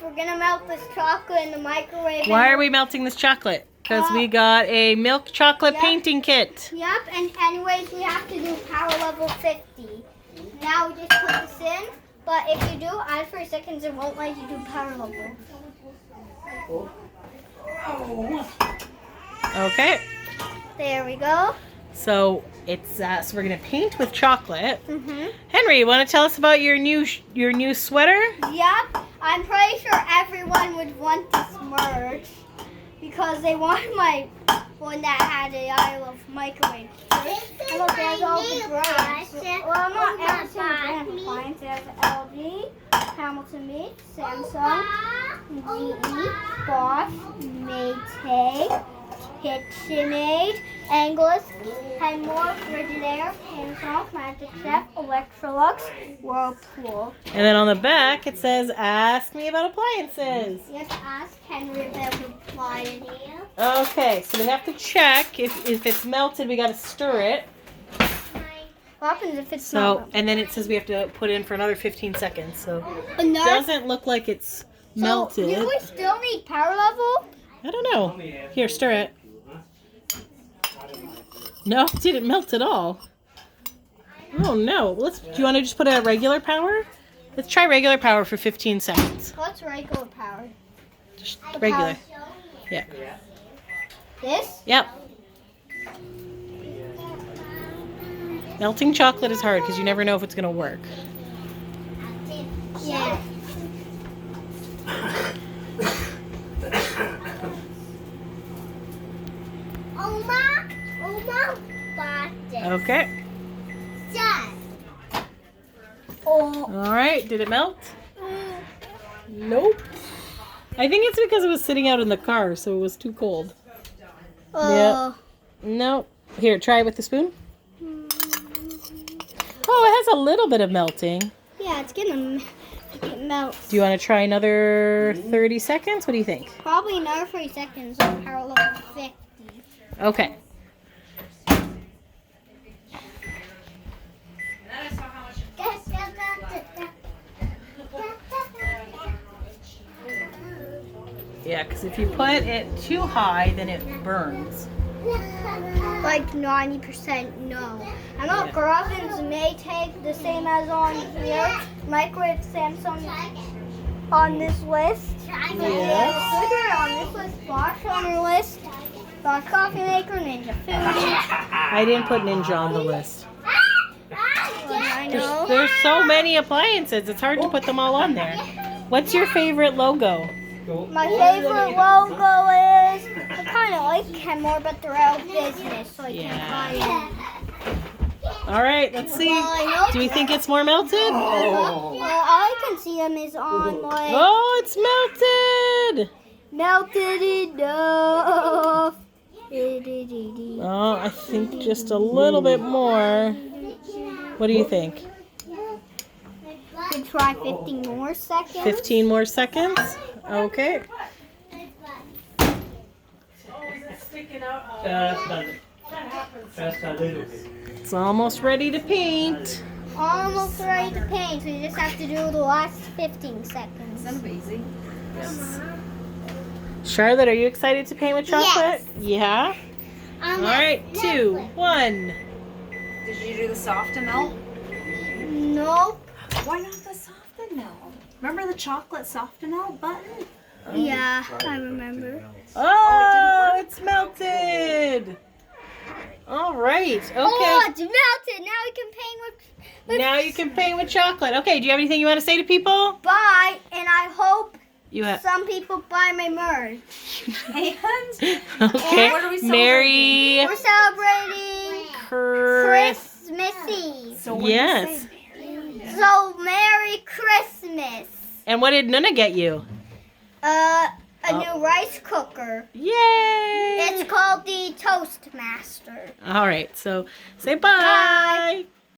we're gonna melt this chocolate in the microwave. Why are we melting this chocolate? Because we got a milk chocolate painting kit. Yep, and anyways, we have to do power level 50. Now we just put this in, but if you do, add 3 seconds, it won't let you do power level. Okay. There we go. So it's so we're gonna paint with chocolate. Mhm. Henry, you want to tell us about your new sweater? Yep, I'm pretty sure everyone would want this merch because they want my one that had a I love microwave. And look, there's all the brands. Well, not every single brand appliance. There's LG, Hamilton Beach, Samsung, GE, Bosch, Maytag, KitchenAid, Anglers, Kenmore, Frigidaire, Panasonic, Magic Chef, Electrolux, Whirlpool. And then on the back it says, "Ask me about appliances." Yes, ask Henry about appliances. Okay, so we have to check if it's melted. We got to stir it. What happens if it's So, not? and then it says we have to put it in for another 15 seconds. So it Another? doesn't look like it's melted. So, do we still need power level? I don't know. Here, stir it. No, it didn't melt at all. Oh no. Do you want to just put it at regular power? Let's try regular power for 15 seconds. What's regular power? Just regular. Yeah. This? Yep. Melting chocolate is hard because you never know if it's going to work. Yeah. Okay. Oh. All right. Did it melt? Nope. I think it's because it was sitting out in the car, so it was too cold. Yep. Nope. Here, try it with the spoon. Oh, it has a little bit of melting. Yeah, it's gonna melt. Do you want to try another 30 seconds? What do you think? Probably another 3 seconds on power level 50. Okay. Yeah, because if you put it too high, then it burns. Like 90% no. I know Grovins may take the same as on here. Microwave Samsung on this list. Yes. On this list, Bosch on our list. Bosch Coffee Maker, Ninja Food. I didn't put Ninja on the list. I know. There's so many appliances. It's hard to put them all on there. What's your favorite logo? My favorite logo is, I kind of like Kenmore, but they're out of business, so I can't buy it. All right, let's see. Do we think it's more melted? Well, all I can see them is on like Oh, it's melted. melted enough. Oh, I think just a little bit more. What do you think? Could try 15 more seconds. 15 more seconds? Okay. It's almost ready to paint. Almost ready to paint. So you just have to do the last 15 seconds. Amazing. Yes. Charlotte, are you excited to paint with chocolate? Yes. Yeah? All right, 2, 1. Did you do the soft to melt? Nope. Why not the soft to melt? Remember the chocolate soft to melt button? Yeah, I remember. Oh, it's melted. All right. Okay. Oh, it's melted. Now we can paint with Now you can paint with chocolate. Okay, do you have anything you want to say to people? Bye, and I hope You have. some people buy my merch. And Okay. what are we Merry We're celebrating Christmas Eve. So what do you Yes. say? So Merry Christmas. And what did Nuna get you? A new rice cooker. Yay! It's called the Toastmaster. All right. So say bye. Bye.